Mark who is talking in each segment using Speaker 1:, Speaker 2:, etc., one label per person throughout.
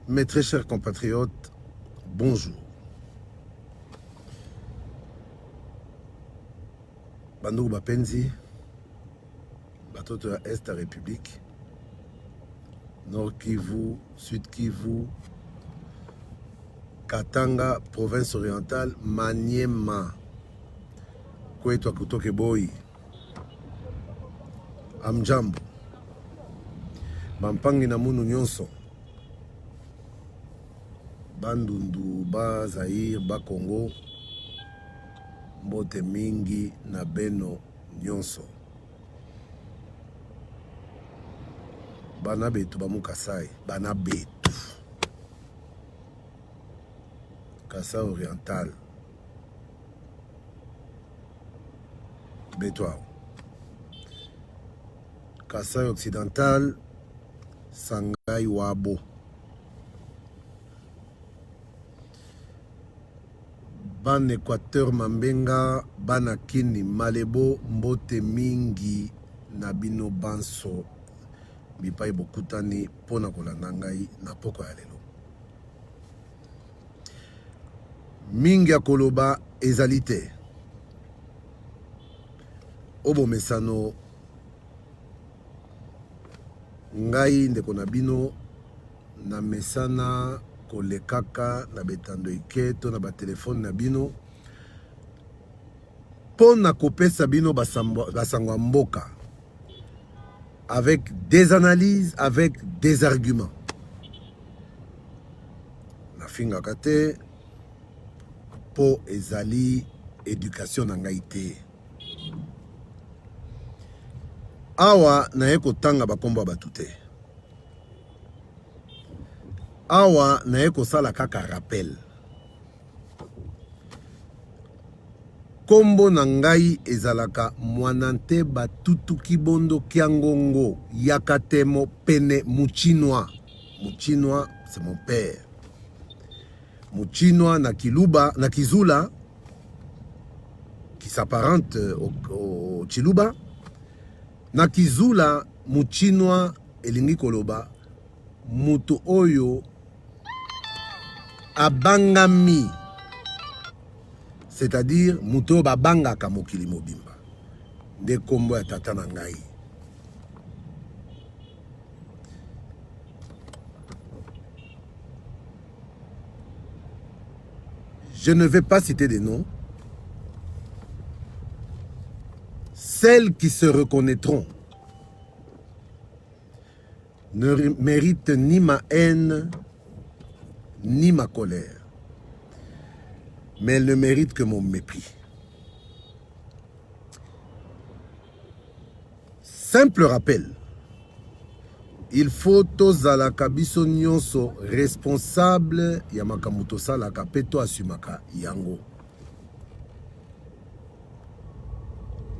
Speaker 1: Mes très chers compatriotes, bonjour. Bandou Bapenzi, Batoto à Est République, Nord Kivu, Sud Kivu, Katanga, province orientale, Maniema, Kweto Kutoke Boy, Amjambo, Bampangi na Munu Nyonso, Bandundu, Ba Zaire, Ba Congo, Mbote mingi na beno nyonso. Bana betu bamu Kasai, bana betu. Kasai oriental. Betwa. Kasai occidental, Sangai Wabo. Ban Équateur Mambenga, Bana Kini Malebo, Mbote mingi na bino banso bipai bokutani pona kolanda ngai na poko ya lelo. Mingi ya koloba ezali te. Obo mesano ngai ndeko na bino na mesana kolekaka na betando iketo na ba telefone na bino pona kopesa bino basangwa mboka avec des analyses, avec des arguments. Na finga kate po ezali éducation na ngai te. Awa na eko tanga bakombo batu te. Awa na eko sala kaka rappel. Kombo na ngai ezalaka mwanante batutu kibondo kiangongo yakatemo pene Muchinois. Muchinois, c'est mon père. Muchinois na Kiluba, na Kizula, qui s'apparente au Chiluba. Na Kizula, Muchinois elingi koloba, mutu oyo abangami. C'est-à-dire, muto babanga kamokili mobimba. De kombo ya tata na ngai. Je ne vais pas citer des noms. Celles qui se reconnaîtront ne méritent ni ma haine, ni ma colère. Mais elle ne mérite que mon mépris. Simple rappel. Il faut tozala kabiso nyonso responsable ya makamuto sala kapeto asumaka yango.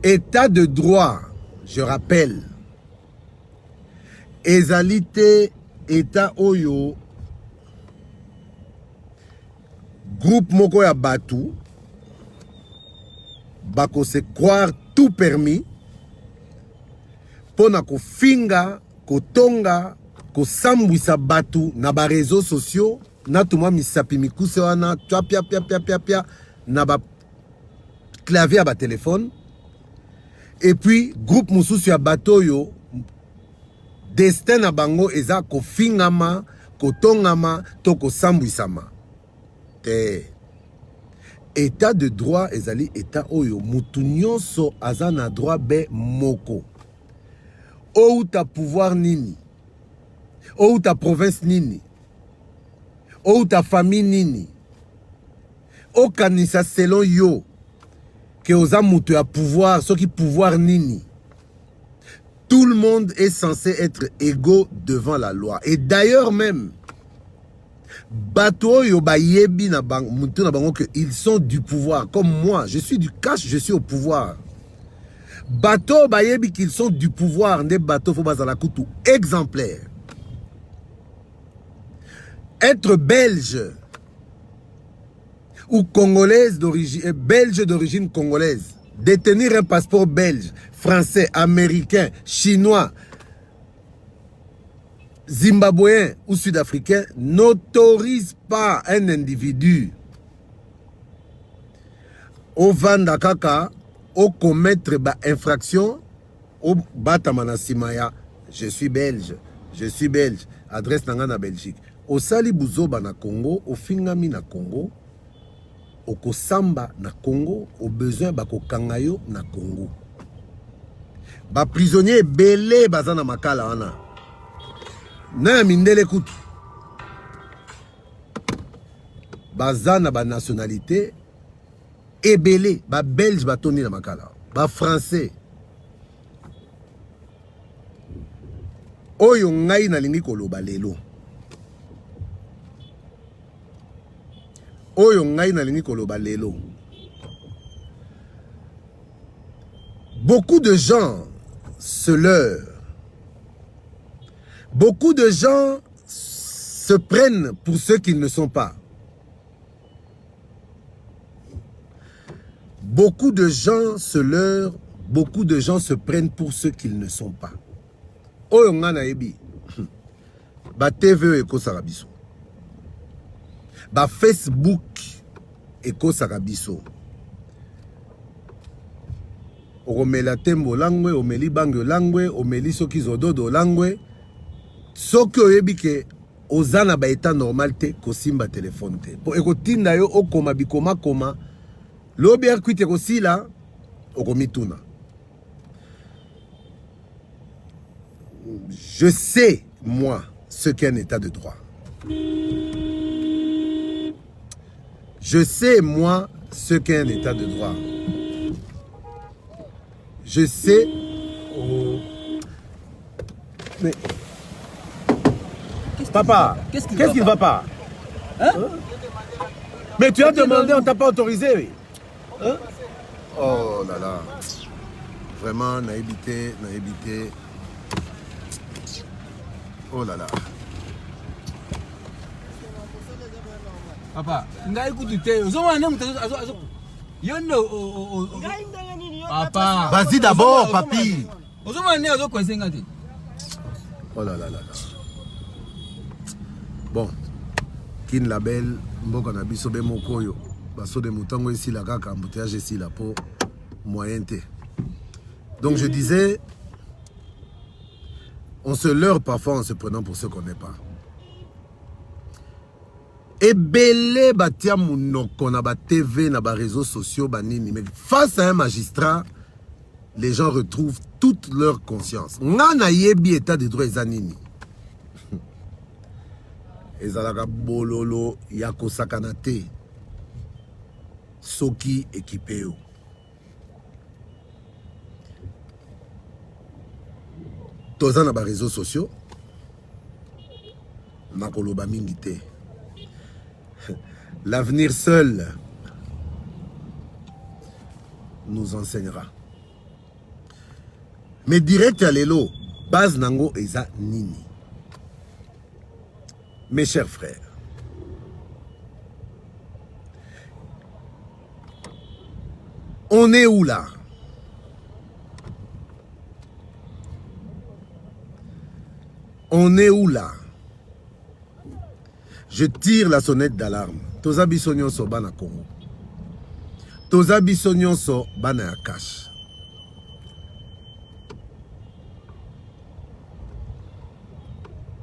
Speaker 1: État de droit, je rappelle. Ezalité état oyo groupe moko ya batu bako se croire tout permis pona ko finga ko tonga ko sambwisa batu na ba réseaux sociaux na tuma misapi mikuse wana pia na ba clavier ba téléphone et puis groupe mususu ya bato yo destin na bango eza ko fingama ko tongama to ko sambwisama. État de droit ezali état oyo mutu nyonso aza na droit be moko. Ou ta pouvoir nini, ou ta province nini, ou ta famille nini, ou kanisa selon yo que oza mutu ya pouvoir, ce qui pouvoir nini. Tout le monde est censé être égaux devant la loi. Et d'ailleurs même, bato yo ba yebi na bango que ils sont du pouvoir. Comme moi, je suis du cash, je suis au pouvoir. Bato ba yebi qu'ils sont du pouvoir. Ne bato fo bazala kutu exemplaire. Être belge ou congolaise d'origine, belge d'origine congolaise, détenir un passeport belge, français, américain, chinois, Zimbabwéen ou Sud-Africain n'autorise pas un individu au vanda kaka au commettre ba infraction au batamana simaya. Je suis belge, adresse nanga na Belgique. Au sali buzoba na Congo, au fingami na Congo, au kosamba na Congo, au besoin bako kangayo na Congo. Ba prisonnier belé bazana makala wana. Na mindele kutu. Bazana ba nationalité ebelé, ba belge batoni na makala, ba français. Oyo ngai na lingi koloba lelo. Oyo ngai na lingi koloba lelo. Beaucoup de gens se leurrent. Beaucoup de gens se prennent pour ceux qu'ils ne sont pas. Beaucoup de gens se leurrent, beaucoup de gens se prennent pour ceux qu'ils ne sont pas. Oyo nga na yebi. Ba TV eko sarabiso. Ba Facebook eko sarabiso. Omela tembo langwe, omeli bangyo langwe, omeli soki zododo langwe. Soki oyebi ke ozana ba état normal te kosimba téléphone te. Po eko tinda yo okoma bikoma koma. Lobi akwite kosila okomituna. Je sais, moi, ce qu'est un état de droit. Je sais, moi, ce qu'est un état de droit. Je sais... Oh. Mais... Papa, qu'est-ce qui ne va pas? Hein? Mais tu as demandé, on ne t'a pas autorisé, oui. Hein? Oh là là. Vraiment, naïveté. Oh là là.
Speaker 2: Papa, papa,
Speaker 1: vas-y d'abord, papi.
Speaker 2: Oh
Speaker 1: là là là là. Bon, kin label mboka na biso be mokoyo. Baso de mutango ici la kaka embouteillage ici la peau moyen té. Donc je disais, on se leurre parfois en se prenant pour ce qu'on n'est pas. Et belé batia mounoko na ba TV na ba réseaux sociaux banini, mais face à un magistrat, les gens retrouvent toute leur conscience. Ngana yebi état de droit ezanini. Ezalaka bololo yako sakanate. Soki équipé. Toza na ba réseaux sociaux. Makoloba mingité. L'avenir seul nous enseignera. Mais direct à l'élo, base nango eza nini. Mes chers frères, on est où là? On est où là? Je tire la sonnette d'alarme. Toza biso nyonso bana Congo. Toza biso nyonso bana ya cash.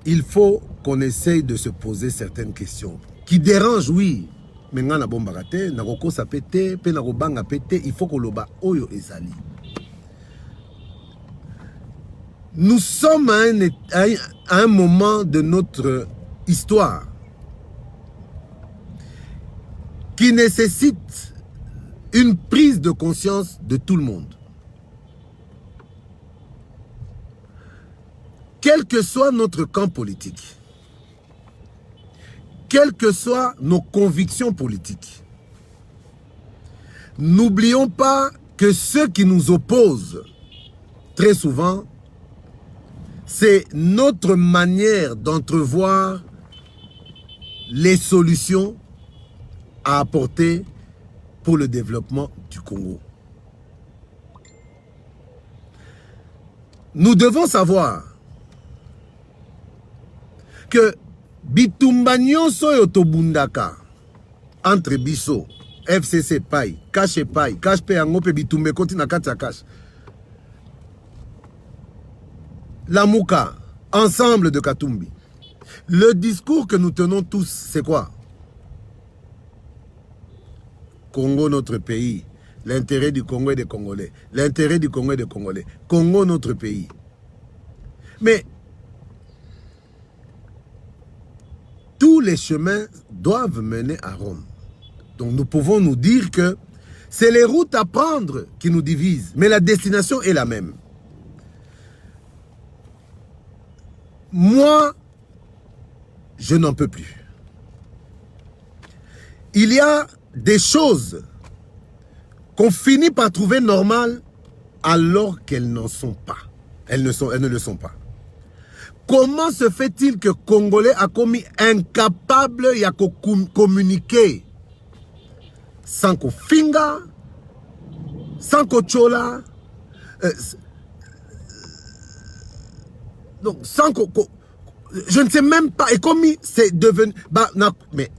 Speaker 1: Il faut qu'on essaye de se poser certaines questions qui dérangent, oui. Mais ngana bombagate, nagoko sa pété, pe nagobanga pété, il faut que loba oyo ezali. Nous sommes à un moment de notre histoire qui nécessite une prise de conscience de tout le monde. Quel que soit notre camp politique, quelles que soient nos convictions politiques, n'oublions pas que ce qui nous oppose très souvent, c'est notre manière d'entrevoir les solutions à apporter pour le développement du Congo. Nous devons savoir que bitumba nyonso oyo tobundaka entre biso FCC pai, cash pe yango pe bitumba ekoti na kati ya cash. La Mouka, ensemble de Katumbi. Le discours que nous tenons tous, c'est quoi? Congo, notre pays. L'intérêt du Congo et des Congolais. L'intérêt du Congo et des Congolais. Congo, notre pays. Mais tous les chemins doivent mener à Rome. Donc nous pouvons nous dire que c'est les routes à prendre qui nous divisent. Mais la destination est la même. Moi, je n'en peux plus. Il y a des choses qu'on finit par trouver normales alors qu'elles n'en sont pas. Elles ne le sont pas. Comment se fait-il que Congolais a commis incapable de communiquer sans qu'on finga, sans qu'on chola, donc sans qu'on... Je ne sais même pas. Et comme c'est devenu... Mais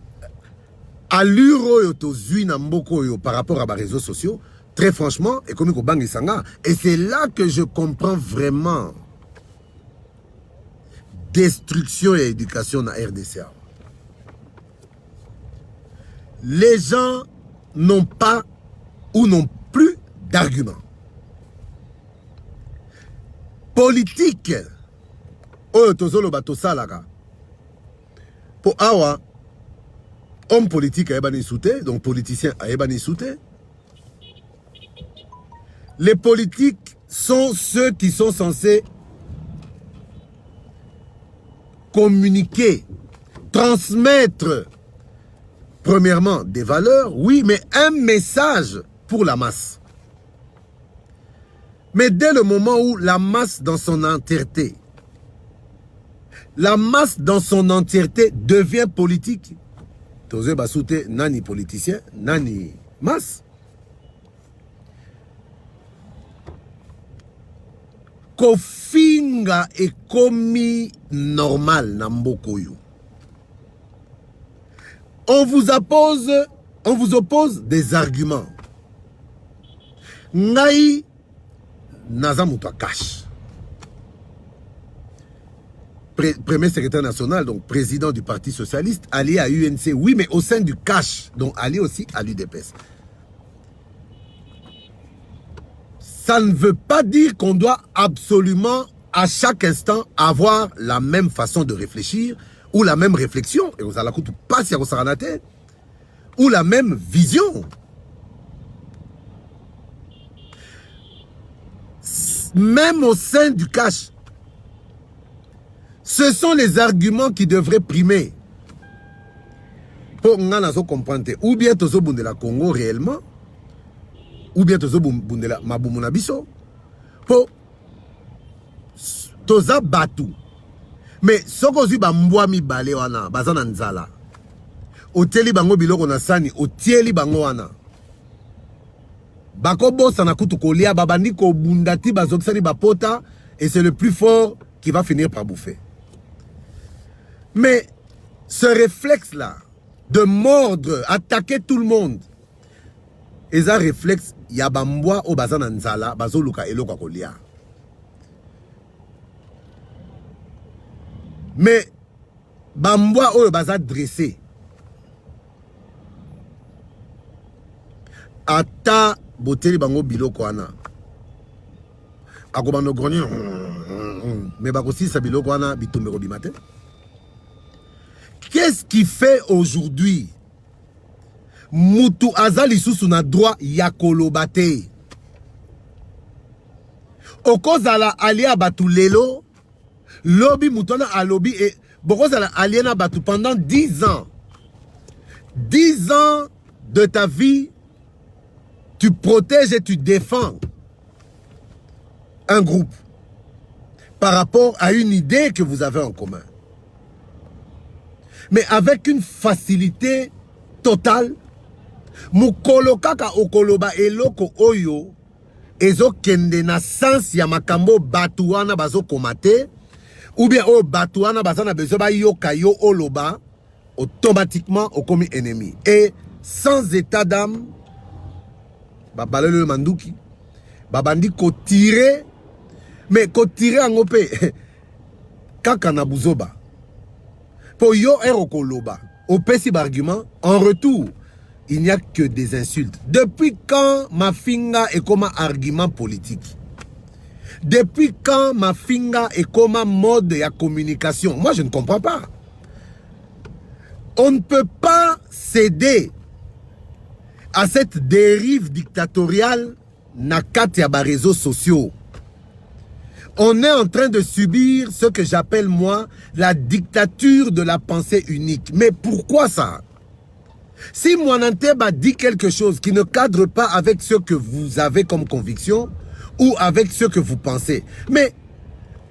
Speaker 1: à l'uro par rapport à mes réseaux sociaux, très franchement, et comme et c'est là que je comprends vraiment destruction et éducation dans la RDCA. Les gens n'ont pas ou n'ont plus d'arguments. Politique. Pour awa, homme politique a ebani souté, donc politicien a ebani souté. Les politiques sont ceux qui sont censés communiquer, transmettre, premièrement, des valeurs, oui, mais un message pour la masse. Mais dès le moment où la masse dans son entièreté, devient politique, Tozé Basouté, nani politicien, nani masse. Kofinga est commis normal Nambokoyo. On vous oppose des arguments. Ngai Nazamuta Cash. Premier secrétaire national, donc président du Parti Socialiste, allié à UNC, oui, mais au sein du CASH, donc allié aussi à l'UDPS. Ça ne veut pas dire qu'on doit absolument, à chaque instant, avoir la même façon de réfléchir, ou la même réflexion, et vous allez pas si vous ou la même vision. Même au sein du CASH, ce sont les arguments qui devraient primer. Pour nous comprendre, ou bien tous de la Congo réellement, ou bien tous de la Maboumuna Biso, pour tous Batou. Mais ce que vous avez mi balé wana, bazana nzala. Oteli bango biloko na sani, otieli bango wana. Bako bossa na kutu kolia, babandi ko bundati bazoksani bapota, et c'est le plus fort qui va finir par bouffer. Mais ce réflexe-là, de mordre, attaquer tout le monde, et ça réflexe, yabamboa au bazana nzala, bazoluka eloka kolia. Mais bamboa au baza dressé. Ata boteli bango biloko wana. Akobano groni, mais bakosi sa biloko wana bitumbe robimate. Qu'est-ce qui fait aujourd'hui Moutou Azali sous na droit yakolobate? Okozala alia batu lelo, lobby moutona a lobby et bokozala aliena batu pendant 10 ans. 10 ans de ta vie, tu protèges et tu défends un groupe par rapport à une idée que vous avez en commun. Mais avec une facilité totale, mukoloka ka okoloba eloko oyo ezo kende na sens ya makambo batuwana bazo komate ou bien au batouana basana besoba yo kayo oloba, automatiquement au commis ennemi. Et sans état d'âme, babale le mandouki, babandi ko tirer, mais ko tirer en opé, kakana buzoba. Pour yo erokoloba, au pessible argument, en retour, il n'y a que des insultes. Depuis quand ma finga est comme un argument politique? Depuis quand ma finga est comme un mode de communication? Moi, je ne comprends pas. On ne peut pas céder à cette dérive dictatoriale na kati ya ba réseaux sociaux. On est en train de subir ce que j'appelle moi la dictature de la pensée unique. Mais pourquoi ça? Si Mwananteba dit quelque chose qui ne cadre pas avec ce que vous avez comme conviction ou avec ce que vous pensez, mais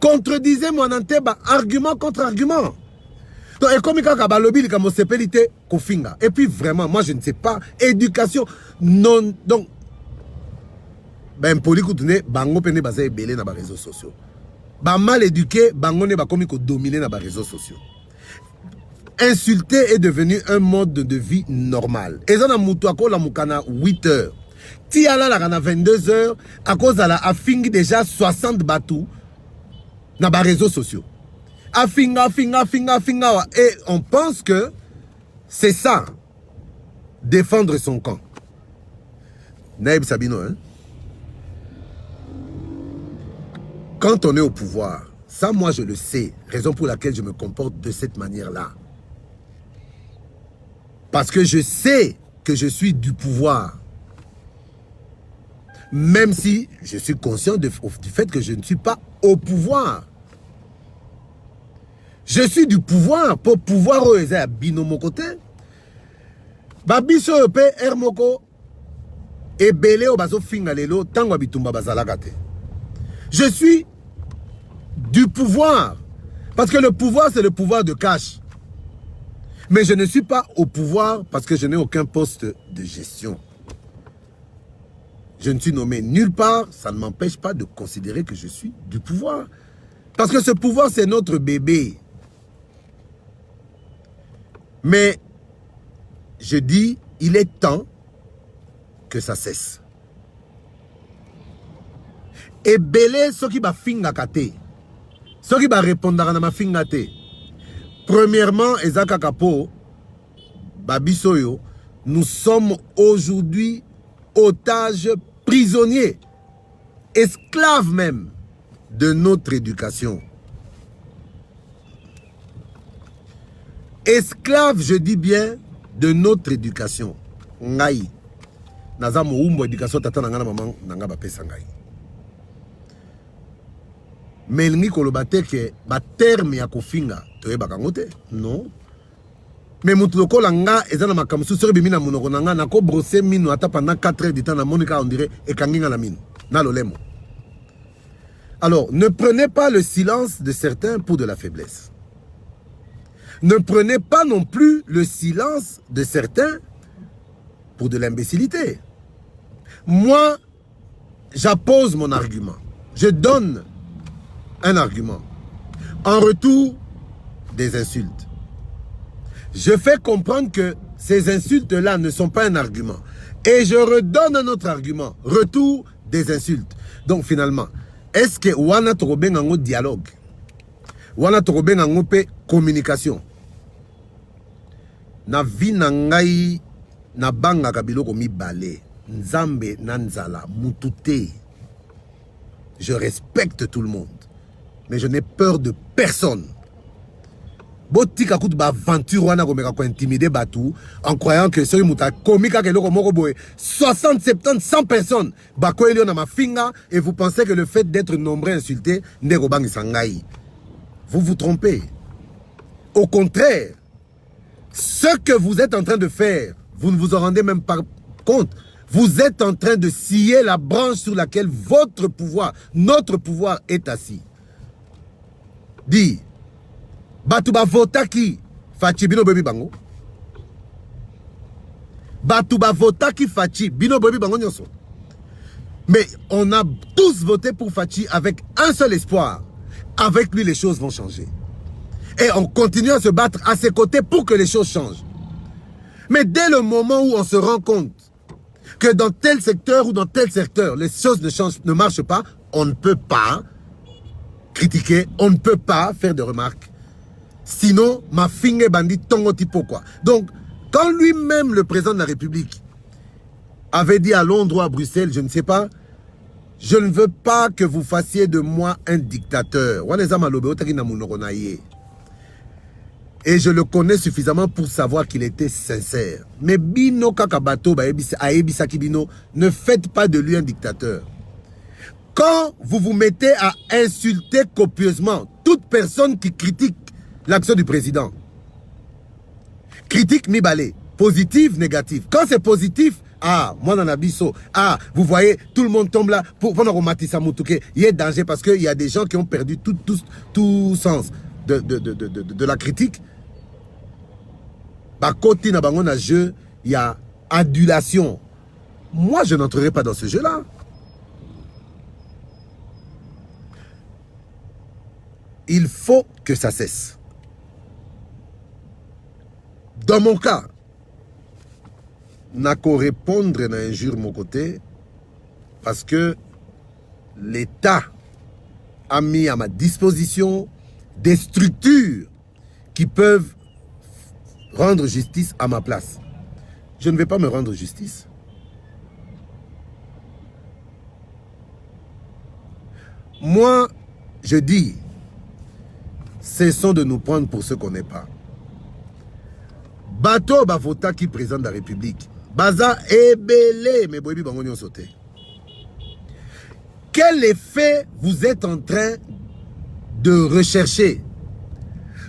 Speaker 1: contredisez Mwananteba argument contre argument. Donc, et comme il y a et puis vraiment, moi je ne sais pas, éducation non, donc ben poli koutune bango pene basé belé na ba réseaux sociaux. Ba mal éduqué bango ne ba komi ko dominer na ba réseaux sociaux. Insulter est devenu un mode de vie normal. Et ça na mutu akola mukana 8 heures. Ti ala la kana 22 heures à cause de la afingi déjà 60 batou na ba réseaux sociaux. Afinga. Et on pense que c'est ça défendre son camp. Naïb Sabino, hein? Quand on est au pouvoir, ça moi je le sais, raison pour laquelle je me comporte de cette manière-là. Parce que je sais que je suis du pouvoir. Même si je suis conscient du fait que je ne suis pas au pouvoir. Je suis du pouvoir pour pouvoir oser à binomo côté. Babiso yope ermoko et belé au baso fingalelo tango bitumba bazalakate. Je suis du pouvoir. Parce que le pouvoir, c'est le pouvoir de cash. Mais je ne suis pas au pouvoir parce que je n'ai aucun poste de gestion. Je ne suis nommé nulle part. Ça ne m'empêche pas de considérer que je suis du pouvoir. Parce que ce pouvoir, c'est notre bébé. Mais je dis, il est temps que ça cesse. Et belé, ce qui va finga kate. Ce qui va répondre à ma finga te. Premièrement, Ezaka Kapo, Babisoyo, nous sommes aujourd'hui otages, prisonniers, esclaves même de notre éducation. Esclaves, je dis bien, de notre éducation. Ngai. Naza mo umbo éducation tata nangana maman nanga ba pesa ngai. Mais il n'y a pas terme ya kofinga non. Mais mutuko langa ezana makamsu sori bimina munoko nanga na ko brosser mino ata pendant 4 heures de temps na monika on dirait et kanginga la mine na lolemo. Alors, ne prenez pas le silence de certains pour de la faiblesse. Ne prenez pas non plus le silence de certains pour de l'imbécilité. Moi, j'appose mon argument. Je donne un argument. En retour, des insultes. Je fais comprendre que ces insultes-là ne sont pas un argument. Et je redonne un autre argument. Retour, des insultes. Donc finalement, est-ce que wana tokobenga ngo dialogue? Wana tokobenga ngo pe communication? Na vi na ngai na banga kabiloko mibale. Nzambe na nzala mutute. Je respecte tout le monde. Mais je n'ai peur de personne. Botika kout ba aventure wana komeka ko intimider batu en croyant que celui muta komika keloko moko boye 60, 70, 100 personnes ba ko elio na mafinga et vous pensez que le fait d'être nombreux insultés ndeko bangi sangai. Vous vous trompez. Au contraire, ce que vous êtes en train de faire, vous ne vous en rendez même pas compte. Vous êtes en train de scier la branche sur laquelle votre pouvoir, notre pouvoir est assis. Dis, Batouba votaki fachi bino baby bango. Batouba votaki fachi bino baby bango nyonso. Mais on a tous voté pour Fachi avec un seul espoir. avec lui, les choses vont changer. Et on continue à se battre à ses côtés pour que les choses changent. Mais dès le moment où on se rend compte que dans tel secteur ou dans tel secteur, les choses ne marchent pas, on ne peut pas critiquer, on ne peut pas faire de remarques. Sinon, ma finger bandit tongo tipo quoi. Donc, quand lui-même, le président de la République, avait dit à Londres ou à Bruxelles, je ne sais pas, je ne veux pas que vous fassiez de moi un dictateur. Et je le connais suffisamment pour savoir qu'il était sincère. Mais Bino Kakabato, Bino, ne faites pas de lui un dictateur. Quand vous vous mettez à insulter copieusement toute personne qui critique l'action du président, critique mi-balé, positive, négative. Quand c'est positif, ah, moi dans Abisso, ah, vous voyez, tout le monde tombe là pour Matissa Moutouké. Il y a danger parce qu'il y a des gens qui ont perdu tout sens de la critique. Bah, côté na bango na jeu, il y a adulation. Moi, je n'entrerai pas dans ce jeu-là. Il faut que ça cesse. Dans mon cas, n'a qu'à répondre à l'injure mon côté parce que l'État a mis à ma disposition des structures qui peuvent rendre justice à ma place. Je ne vais pas me rendre justice. Moi, je dis, cessons de nous prendre pour ce qu'on n'est pas. Bateau Bavota qui présente la République. Baza ebele, mais boyebi bangonyo sauté. Quel effet vous êtes en train de rechercher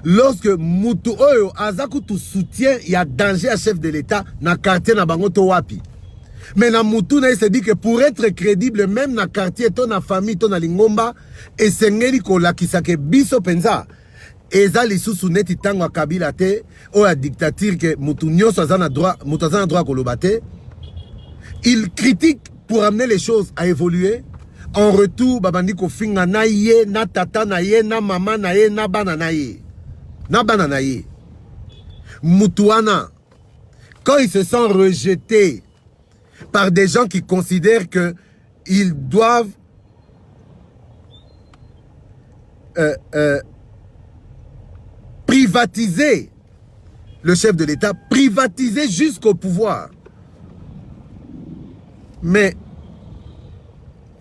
Speaker 1: lorsque Moutou Oyo Azaku tu soutient, il y a danger à chef de l'État na quartier na bangoto wapi. Mais na Moutou na il se dit que pour être crédible, même na quartier, ton na famille, ton na lingomba, et sengeli kola kisake biso penza. Eza lisusu neti tango Kabila te o la dictature que Moutou nyonso azana droit, Moutou azana droit kolobate. Il critique pour amener les choses à évoluer. En retour, babandi ko finga na ye, na tata na ye, na maman na ye, na bana na ye. Na bana na ye. Moutouana, quand ils se sont rejetés par des gens qui considèrent que ils doivent privatiser le chef de l'État, privatiser jusqu'au pouvoir. Mais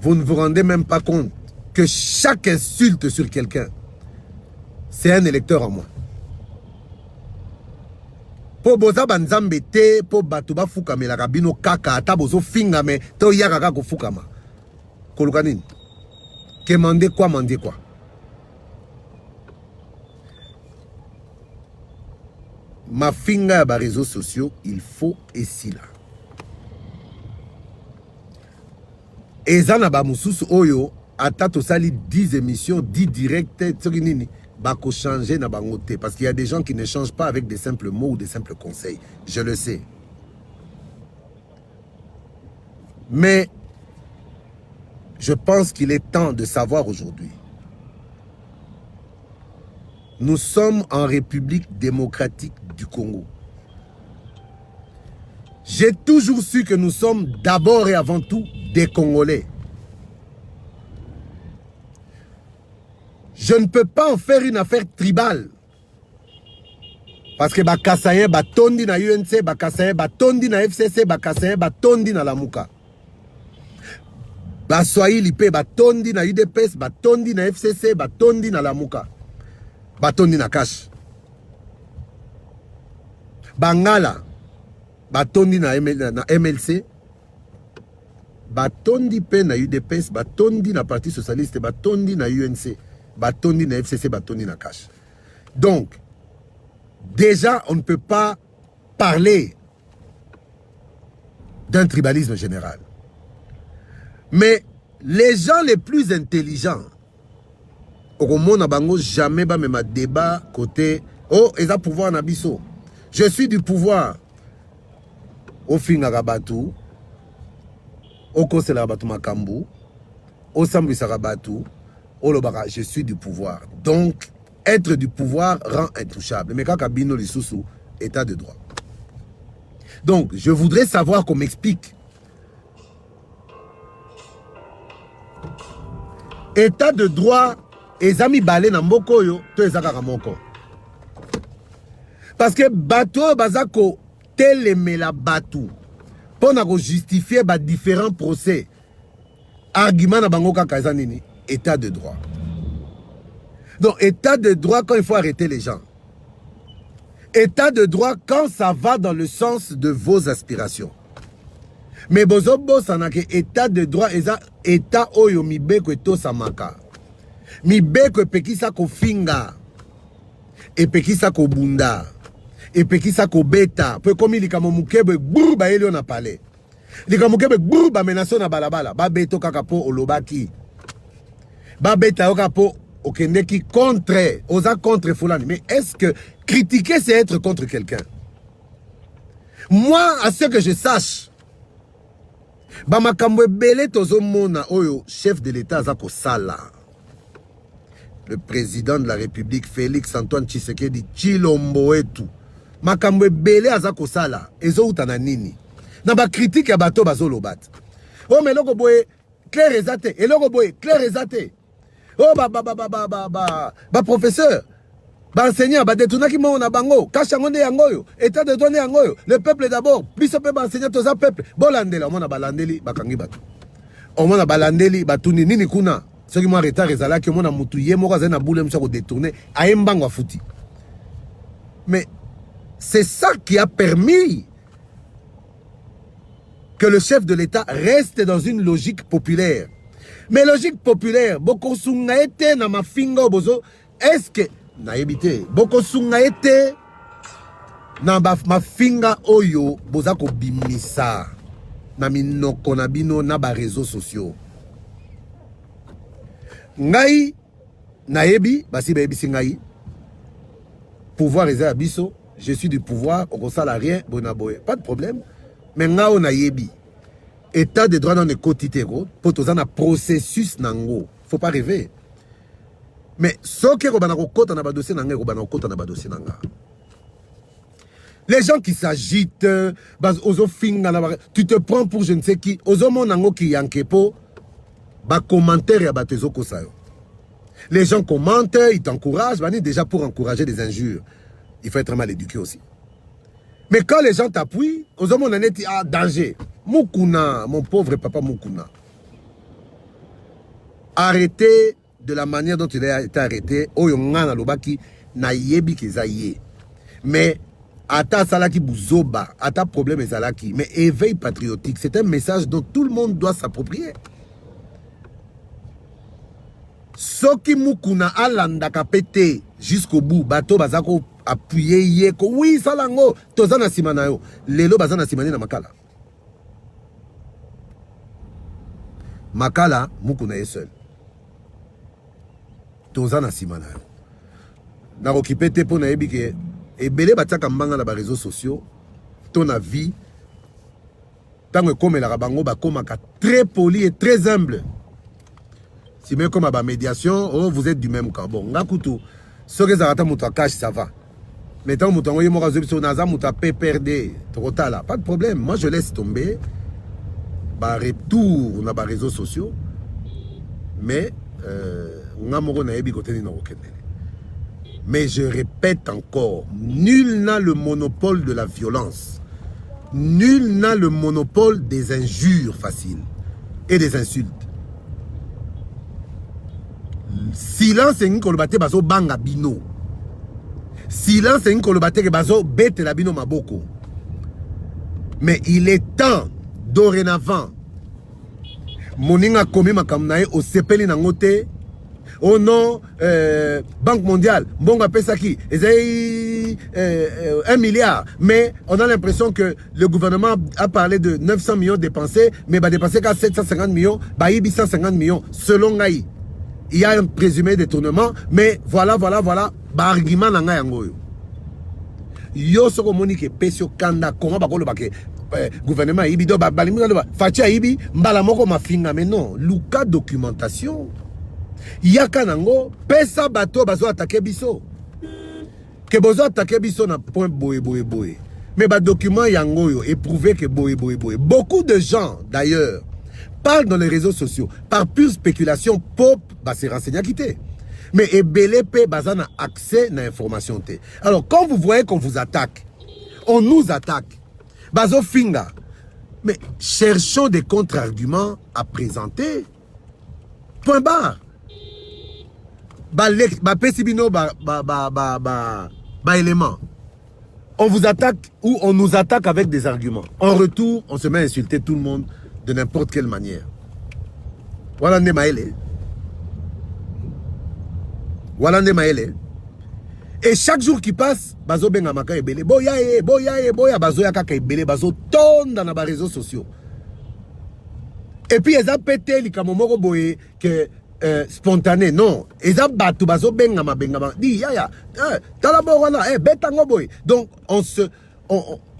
Speaker 1: vous ne vous rendez même pas compte que chaque insulte sur quelqu'un, c'est un électeur en moins. Po boza banzambe te, po batuba fukame la kabino kaka, ata bozo fingame, to yakaka ko fukama. Kolukanini. Que mande quoi. Ma finga à les réseaux sociaux, il faut ici là. Et zana ba mususu oyo, ata to sali 10 émissions, 10 directs, tsoginini. Bako changer na bangote parce qu'il y a des gens qui ne changent pas avec des simples mots ou des simples conseils. Je le sais. Mais je pense qu'il est temps de savoir aujourd'hui. Nous sommes en République démocratique du Congo. J'ai toujours su que nous sommes d'abord et avant tout des Congolais. Je ne peux pas en faire une affaire tribale. Parce que Bakasayen batondi na UNC, Bakasayen batondi na FCC, Bakasayen batondi na Lamuka. Baswahili pe batondi na UDPS, batondi na FCC, batondi na Lamuka. Batondi na Cash. Bangala batondi na MLC. Batondi pe na UDPS, batondi na Parti Socialiste, batondi na UNC. Batondi na FCC, batondi na Cash. Donc, déjà, on ne peut pas parler d'un tribalisme général. Mais les gens les plus intelligents, au monde n'a bango jamais ba même débat côté oh ils ont pouvoir na biso. Je suis du pouvoir. Au finga rabatu, au kosela rabatu makambu, au sambi sarabatu. olobaka je suis du pouvoir. Donc être du pouvoir rend intouchable. Mais quand Kabino Lisusu, état de droit. Donc je voudrais savoir qu'on m'explique. État de droit, ezami balé na mboko yo, to ezaka moko. Parce que bateau bazako telemela batu pour justifier ba différents procès. Argument na bango kaka eza nini? État de droit. Donc état de droit quand il faut arrêter les gens. État de droit quand ça va dans le sens de vos aspirations. Mais bozobo sanake état de droit eza état oyo mibeko eto samaka. Mibeko epekisa ko finga. Epekisa ko bunda. Epekisa ko beta. Pe komi likamo mukebe brr ba elio na palais. Likamo mukebe brr ba menaso na balabala. Ba beto kaka po olobaki. Ba beta oka po okendeki contre. Oza contre fulani. Mais est-ce que critiquer c'est être contre quelqu'un? Moi, à ce que je sache, Bamakamwe Bele Tozo Mona Oyo, chef de l'État Zako Sala. Le président de la République, Félix Antoine Tshisekedi, Chilombo et tout. Makamwe Bele Azako Sala, Ezo Utananini. Naba critique ya bato bazolo bat. Oh, mais logo boye, clair ezate. Et logo boye, clair ezate. Oh, professeur. Ba enseignant, ba detunaki mo na bango. Kashangonde yangoyo. État de donner yangoyo. Le peuple d'abord. Biso pe ba enseignant toza peuple. Bolandela, on a balandeli, bakangi batu. On a balandeli, batuni nini kuna. Ce qui m'a retard ezalaki, on a mutu ye moko azena boule msa ko détourner. Aembango afuti. Mais c'est ça qui a permis que le chef de l'État reste dans une logique populaire. Mais logique populaire, boko sunga ete na mafinga bozo, est-ce que na ebité boko sunga ete na mafinga oyo boza ko bimisa na minoko na bino na ba réseaux sociaux. Ngai na ebi basi ba ebisi ngai pouvoir eza biso, je suis du pouvoir, on sala rien bonaboye, pas de problème. Mais ngao na yebi état de droit dans le quotidien pour tous un processus nango, faut pas rêver. Mais ce qui est na dossier nanga na dossier nanga. Les gens qui s'agitent, tu te prends pour je ne sais qui, ozo mon nango qui yankepo, ba commentaire ya batezo kosayo. Les gens commentent, ils t'encouragent, déjà pour encourager des injures, il faut être mal éduqué aussi. Mais quand les gens t'appuient, ozo mon nane ti ah danger. Mukuna, mon pauvre papa Mukuna. Arrêtez de la manière dont il a été arrêté. Oyongana lobaki na yebi kezaye. Mais ata salaki buzoba, ata problème ezalaki. Mais éveil patriotique, c'est un message dont tout le monde doit s'approprier. Soki Mukuna alanda kapete jusqu'au bout, bato bazako appuyer yeko. Oui, salango, tozana simanayo. Lelo bazana simani na makala. Makala, Mukuna est seul. Tozana simana. Na okipete po na ebike ebele bataka mbanga na ba réseaux sociaux. Ton avis tango comme la bango ba komaka très poli et très humble. Si même comme ba médiation, oh vous êtes du même camp. Bon, ngakutu ce que zarata muta cash ça va. Mais tant muta ngoyi mo ka zobiso naza muta PPRD, trotala, pas de problème. Moi je laisse tomber. Bah, retour on a des réseaux sociaux mais mais je répète encore, nul n'a le monopole de la violence, nul n'a le monopole des injures faciles et des insultes. Silence en kolobate bazo banga bino, silence en kolobate bazo bete la bino maboko. Mais il est temps dorénavant, moninga komi makamnae au sepeli nangote. Oh non, Banque mondiale, Mbonga Pesaki, 1 milliard. Mais on a l'impression que le gouvernement a parlé de 900 millions dépensés, mais va dépenser qu'à 750 millions, bah 850 millions, selon Ngaï. Il y a un présumé détournement, mais voilà, bah argument nanga yangoyo. Yo soko monike pesio kanda, comment ba kolo bake gouvernement ibi do balimi do fachi ibi mbala moko mafinga, mais non, luka documentation. Yaka nango, pesa bato bazo attaquer biso. Que bozo attaquer biso na point boye boye boye. Mais ba document yango yo éprouvé que boye boye boye. Beaucoup de gens d'ailleurs parlent dans les réseaux sociaux par pure spéculation pop ba se renseigner quitter. Mais ebelepe bazana accès na information té. Alors quand vous voyez qu'on vous attaque, on nous attaque. Bazo finga. Mais cherchons des contre-arguments à présenter. Point barre. Élément. On vous attaque ou on nous attaque avec des arguments. En retour, on se met à insulter tout le monde de n'importe quelle manière. Voilà ne maele. Voilà ne maele. Et chaque jour qui passe, bazo benga maka ebele. Boya bazo yaka ebele, bazo tonne dans les réseaux sociaux. Et puis ils ont pété les kamomoro boye que spontané, non. Ils ont battu bazo benga ma. Di ya. Talaborana, betango boy. Donc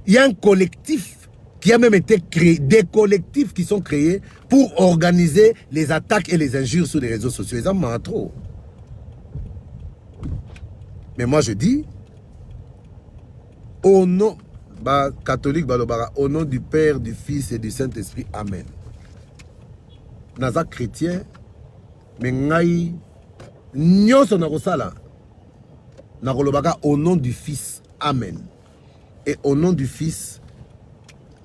Speaker 1: il y a un collectif qui a même été créé, des collectifs qui sont créés pour organiser les attaques et les injures sur les réseaux sociaux. Ils en ont trop. Mais moi je dis, au nom, catholique, au nom du Père, du Fils et du Saint-Esprit, Amen. Naza chrétien, mais ngai, nyonso na kosala, na kolobaka au nom du Fils, Amen. Et au nom du Fils,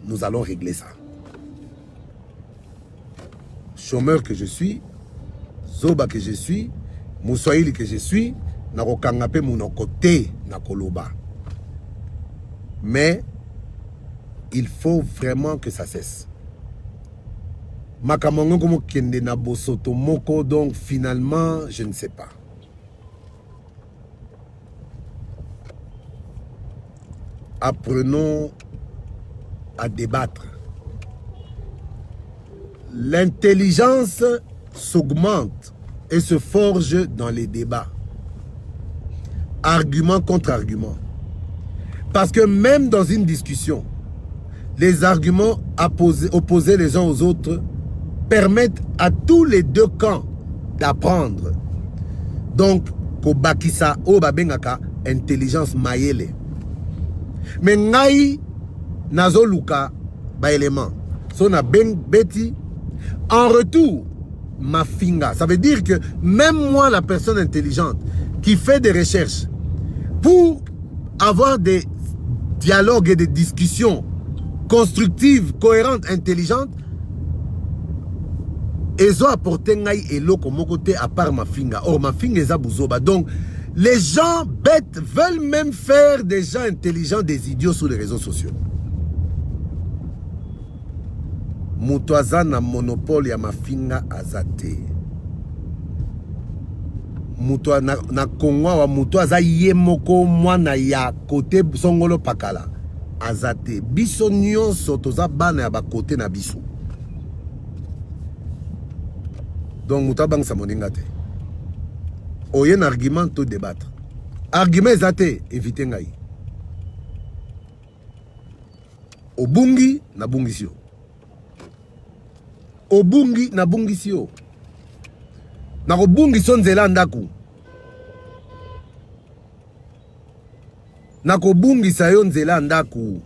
Speaker 1: nous allons régler ça. Chômeur que je suis, Zoba que je suis, Moussoïli que je suis, nakokangape mon côté nakoloba. Mais il faut vraiment que ça cesse. Makamongo komo kende na bosoto moko, donc finalement je ne sais pas. Apprenons à débattre. L'intelligence s'augmente et se forge dans les débats. Argument contre argument. Parce que même dans une discussion, les arguments opposés les uns aux autres permettent à tous les deux camps d'apprendre. Donc, kobakisa o babengaka intelligence mayele. Mais ngai nazoluka ba élément. So na ben beti en retour ma finga. Ça veut dire que même moi, la personne intelligente qui fait des recherches pour avoir des dialogues et des discussions constructives, cohérentes, intelligentes, ils ont apporté ngai eloko mon côté à part ma finga. Or ma finga est abouzoba. Donc les gens bêtes veulent même faire des gens intelligents des idiots sur les réseaux sociaux. Mutuaza na monopole ya mafinga azate. Mutua na Kongwa wa mutuaza yemoko mwana ya kote songolo pakala azate. Biso nyonso toza bana ya ba kote na biso. Donc mutabang sa moninga te. Oyen argument to débattre. Argument zate éviter ngai. Obungi na bungisio. Obungi na bungisio. Na kobungi son nzela ndaku. Na kobungi sa yo nzela ndaku.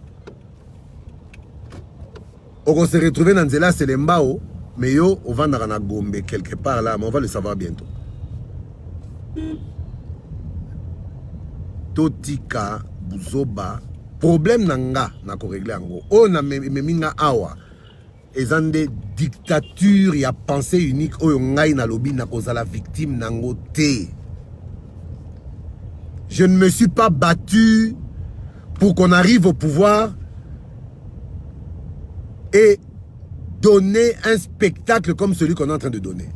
Speaker 1: Oko se retrouver na nzela selembao, mais yo on va na Gombe quelque part là, mais on va le savoir bientôt. Totika buzoba problème nanga na ko régler ngo. O na meminga awa. Ezande dictature ya pensée unique oyo ngai na lobi na kozala victime nango te. Je ne me suis pas battu pour qu'on arrive au pouvoir et donner un spectacle comme celui qu'on est en train de donner.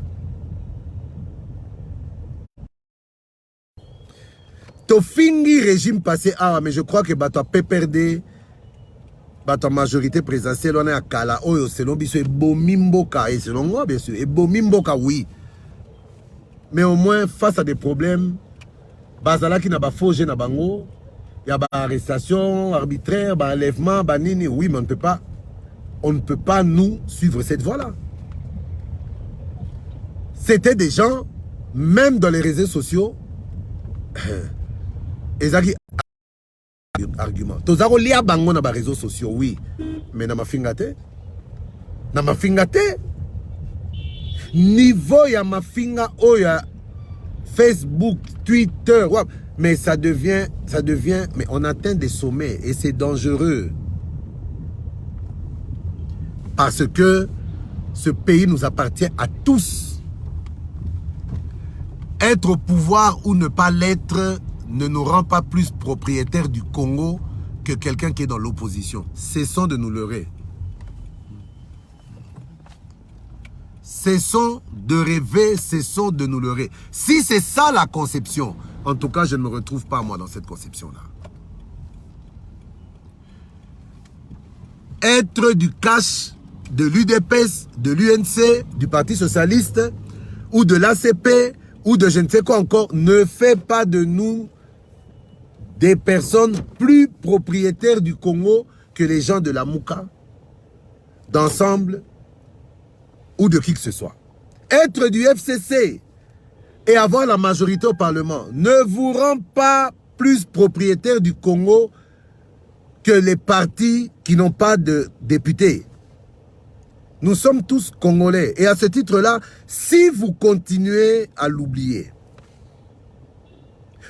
Speaker 1: Tofingi régime passé, mais je crois que bato a PPRD, bato majorité présidentielle, on est à Kala, oyo selon biso, et Bomimboka, et selon moi bien sûr, et Bomimboka oui. Mais au moins face à des problèmes, bazala qui n'a pas faux na bango, il y a arrestation arbitraire, enlèvement, nini, oui, mais on ne peut pas nous suivre cette voie-là. C'était des gens même dans les réseaux sociaux, ezaki argument. Tozako lia bango na ba réseaux sociaux, oui, mais na mafinga te. Na mafinga te. Niveau ya mafinga oya Facebook, Twitter, ouais, mais ça devient, mais on atteint des sommets et c'est dangereux. Parce que ce pays nous appartient à tous. Être au pouvoir ou ne pas l'être ne nous rend pas plus propriétaires du Congo que quelqu'un qui est dans l'opposition. Cessons de nous leurrer. Cessons de rêver, cessons de nous leurrer. Si c'est ça la conception, en tout cas, je ne me retrouve pas moi dans cette conception-là. Être du cash de l'UDPS, de l'UNC, du Parti Socialiste, ou de l'ACP, ou de je ne sais quoi encore, ne fait pas de nous des personnes plus propriétaires du Congo que les gens de la Mouka, d'ensemble, ou de qui que ce soit. Être du FCC et avoir la majorité au Parlement ne vous rend pas plus propriétaire du Congo que les partis qui n'ont pas de députés. Nous sommes tous Congolais. Et à ce titre-là, si vous continuez à l'oublier,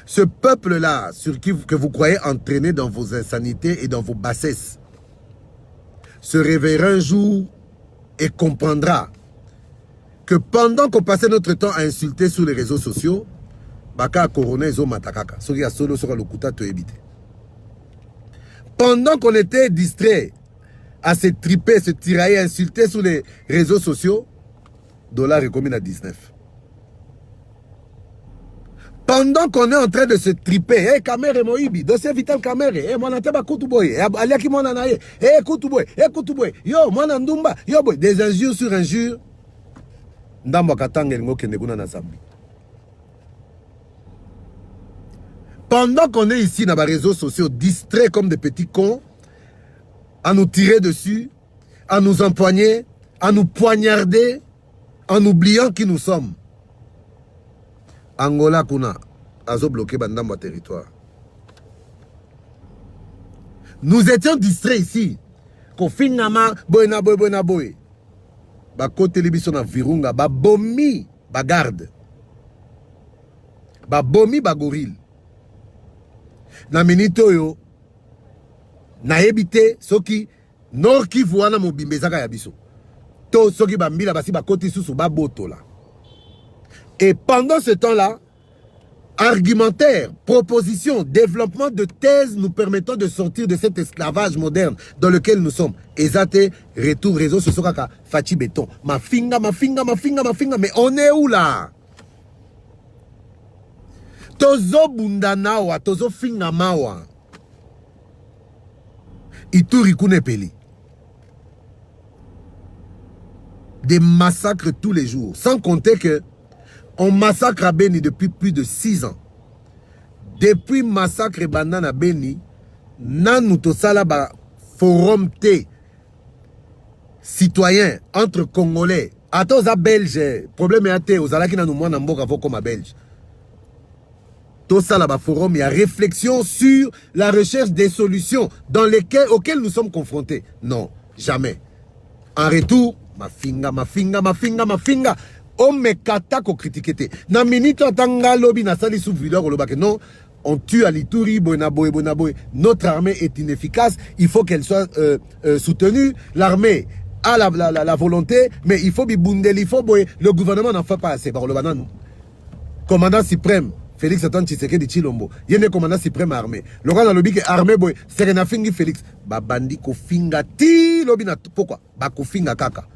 Speaker 1: ce peuple-là, sur qui que vous croyez entraîner dans vos insanités et dans vos bassesses, se réveillera un jour et comprendra que pendant qu'on passait notre temps à insulter sur les réseaux sociaux, pendant qu'on était distrait à se triper, se tirailler, insulter sur les réseaux sociaux, dollar est commis à 19. Pendant qu'on est en train de se triper, hey, Kamere Moïbi, dossier vital Kamere, hey, moi n'entends pas Koutuboy, Aliaki moi n'anaye, hey, Koutuboy, yo, moi n'andumba, yo, boy, des injures sur injures. Pendant qu'on est ici dans les réseaux sociaux, distraits comme des petits cons, à nous tirer dessus, à nous empoigner, à nous poignarder, en oubliant qui nous sommes. Angola Kuna, azo bloqué Bandamba territoire. Nous étions distraits ici. Kofinama, boy. Ba côté libiso na virunga, ba bomi, ba garde. Ba bomi, ba gorille. Na minito yo, na ebite, soki, nor ki vuana mobimbezaka ya biso. To soki ba mbila basi ba côté sous ba boto là. Et pendant ce temps-là, argumentaire, proposition, développement de thèses nous permettant de sortir de cet esclavage moderne dans lequel nous sommes. Ezate, retour réseau, ce sera Fachi Béton. Ma finga, mais on est où là? Tozo bundanawa, tozo finga mawa. Ituri kunepeli. Des massacres tous les jours. Sans compter que on massacre à Beni depuis plus de 6 ans. Depuis massacre Bandana à Beni, Nanou Tosala ba forum T citoyen entre Congolais. Atoza Belge, problème est à T, aux Alaki Nanou Mwana Mboka comme Belge. Tosala ba forum, il y a réflexion sur la recherche des solutions auxquelles nous sommes confrontés. Non, jamais. En retour, ma finga. On me kata ko critiquer. Na minute tanga lobby na sali sous vidéo ko lobake non, on tue à l'Ituri, bonaboy. Notre armée est inefficace, il faut qu'elle soit soutenue. L'armée a la volonté, mais il faut bibundeli, il faut boy. Le gouvernement n'en fait pas assez. Par le banan, commandant suprême Félix Antoine Tshisekedi Tshilombo, yene commandant suprême armée. Le grand lobby que armée boy, Serena Fingi Félix, ba bandi ko finga ti lobby na pourquoi? Ba ko finga kaka.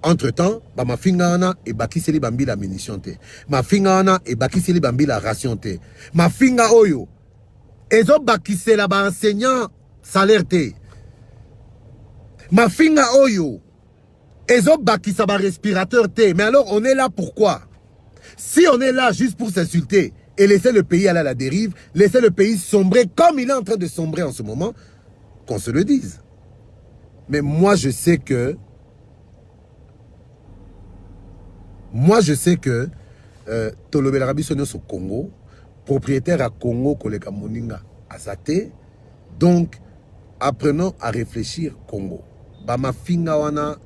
Speaker 1: Entre-temps, ma finga et bakiseli bambi la munition te. Ma finga et bakiseli bambi la ration te. Ma finga oyo. Ezo bakisela ba enseignant salaire te. Ma finga oyo. Ezo bakisa ba respirateur te. Mais alors on est là pourquoi? Si on est là juste pour s'insulter et laisser le pays aller à la dérive, laisser le pays sombrer comme il est en train de sombrer en ce moment, qu'on se le dise. Mais moi je sais que tolobelaka biso nyonso Congo, propriétaire à Congo koleka moninga azate. Donc apprenons à réfléchir Congo. Bama finga wana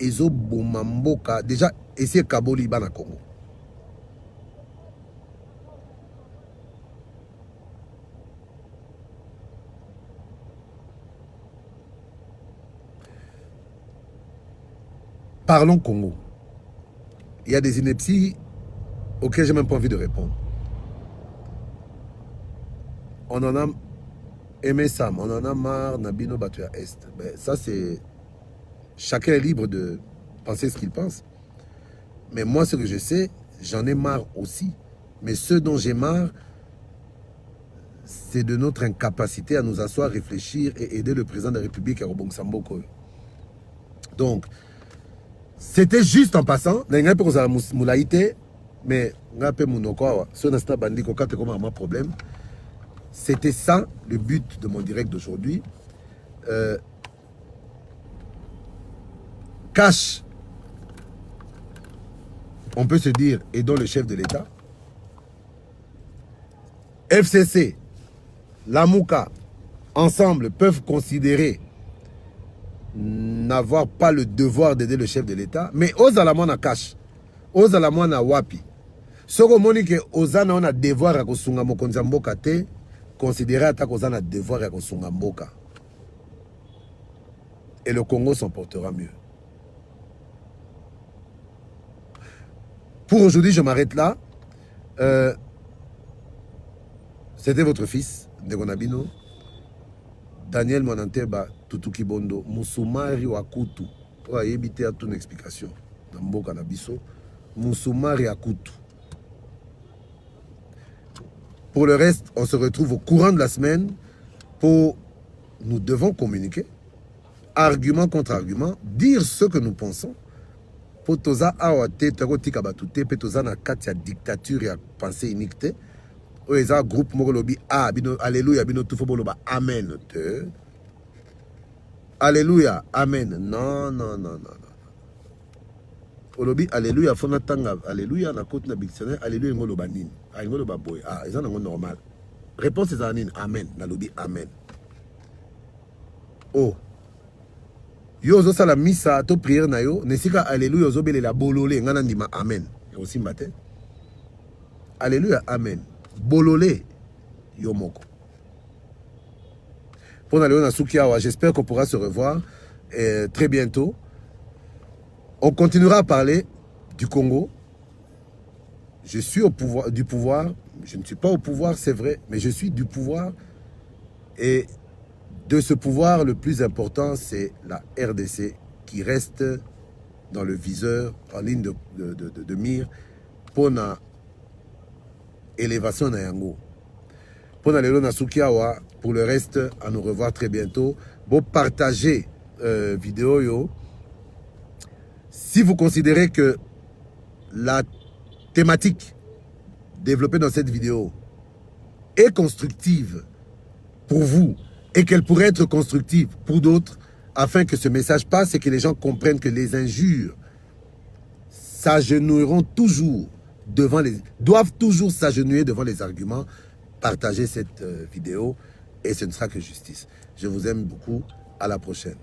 Speaker 1: ezo bomamboka déjà essayer kaboli bana Congo. Parlons Congo. Il y a des inepties auxquelles j'ai même pas envie de répondre. On en a aimé Sam, on en a marre, Nabino Batuya Est. Ben, ça, c'est... Chacun est libre de penser ce qu'il pense. Mais moi, ce que je sais, j'en ai marre aussi. Mais ce dont j'ai marre, c'est de notre incapacité à nous asseoir, réfléchir et aider le président de la République à Robong Samboko. Donc, c'était juste en passant. Mais c'était ça le but de mon direct d'aujourd'hui. Cash, on peut se dire, aidons le chef de l'État. FCC, Lamouka, ensemble peuvent considérer n'avoir pas le devoir d'aider le chef de l'État, mais aux alamona cash, aux alamona wapi. Ce que monique aux ana on a devoir à kosunga mokonza mboka te, considérer attaque aux ana devoir à kosunga mboka. Et le Congo s'en portera mieux. Pour aujourd'hui, je m'arrête là. C'était votre fils, Ndegonabino, Daniel Mwananteba Tutuki Bondo, Musumari Wakutu. On a évité à toute explication. Namboka Nabiso, Musumari Akutu. Pour le reste, on se retrouve au courant de la semaine pour... Nous devons communiquer, argument contre argument, dire ce que nous pensons. Pour toza awate, tarotika batute, petoza na katia dictature et pensée unique. Oeza groupe Mogolobi, alléluia, bino tout boloba, amen. Alléluia, amen. Non, non, non, non, non. Olobi, alléluia, fona tanga, alléluia, na côte na dictionnaire, alléluia, ngoloba nini. Ah, ngoloba boy, ah, ils en ont normal. Réponse est anine, amen, nalobi, amen. Oh. Yo zo sala misa to prière na yo, nesika alléluia zo bele la bololé, ngana ndima amen. Yo aussi matin. Alléluia, amen. Bololé, yo moko. Pour Léona Soukiawa, j'espère qu'on pourra se revoir très bientôt. On continuera à parler du Congo. Je suis au pouvoir, du pouvoir. Je ne suis pas au pouvoir, c'est vrai, mais je suis du pouvoir. Et de ce pouvoir, le plus important, c'est la RDC qui reste dans le viseur, en ligne de mire, pour la élévation de Yango. Pour Léona Soukiawa, pour le reste, à nous revoir très bientôt. Bon, partagez vidéo yo. Si vous considérez que la thématique développée dans cette vidéo est constructive pour vous et qu'elle pourrait être constructive pour d'autres, afin que ce message passe et que les gens comprennent que les injures s'agenouilleront toujours devant les... doivent toujours s'agenouiller devant les arguments. Partagez cette vidéo et ce ne sera que justice. Je vous aime beaucoup. À la prochaine.